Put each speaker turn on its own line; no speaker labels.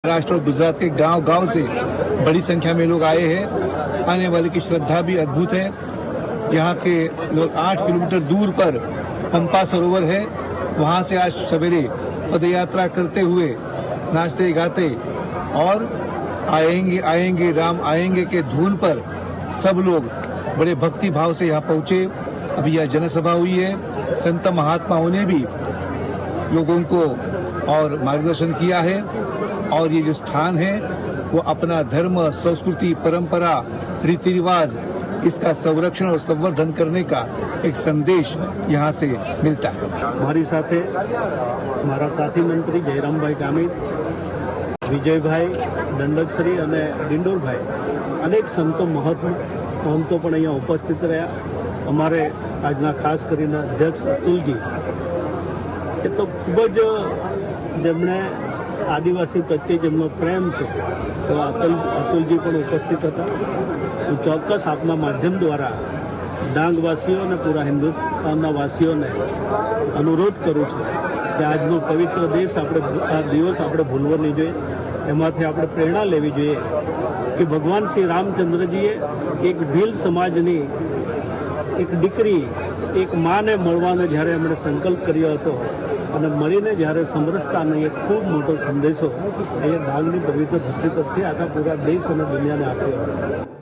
महाराष्ट्र और गुजरात के गांव गांव से बड़ी संख्या में लोग आए हैं। आने वाले की श्रद्धा भी अद्भुत है। यहाँ के लोग 8 किलोमीटर दूर पर पंपा सरोवर है, वहाँ से आज सवेरे पदयात्रा करते हुए नाचते गाते और आएंगे आएंगे राम आएंगे के धुन पर सब लोग बड़े भक्ति भाव से यहाँ पहुँचे। अभी यह जनसभा हुई है। संत महात्माओं ने भी लोगों को और मार्गदर्शन किया है और ये जो स्थान है वो अपना धर्म, संस्कृति, परंपरा, रीति रिवाज इसका संरक्षण और संवर्धन करने का एक संदेश यहाँ से मिलता है।
हमारी साथे हमारा साथी मंत्री जयराम भाई गामित, विजय भाई दंडकश्री અને ડિંડોર ભાઈ અનેક સંતો મહંતો પણ અહીંયા ઉપસ્થિત રહ્યા। અમારે આજના ખાસ કરીને અધ્યક્ષ અતુલજી એ તો ખૂબ જ જેમણે આદિવાસી પ્રત્યે જેમનો પ્રેમ છે એવા અતુલજી પણ ઉપસ્થિત હતા। હું ચોક્કસ આપના માધ્યમ દ્વારા ડાંગવાસીઓ અને પૂરા હિન્દુસ્તાનના વાસીઓને અનુરોધ કરું છું કે આજનો પવિત્ર દેશ આ દિવસ આપણે ભૂલવો નહીં જોઈએ। એમાંથી આપણે પ્રેરણા લેવી જોઈએ કે ભગવાન શ્રી રામચંદ્રજીએ એક ભીલ સમાજની એક દીકરી એક માને મળવાનો જ્યારે એમણે સંકલ્પ કર્યો હતો અને મળીને જ્યારે સમરસતાનો એક ખૂબ મોટો સંદેશો અહીંયા ડાંગની પવિત્ર ધરતી પરથી આખા પૂરા દેશ અને દુનિયાને આપ્યો હતો।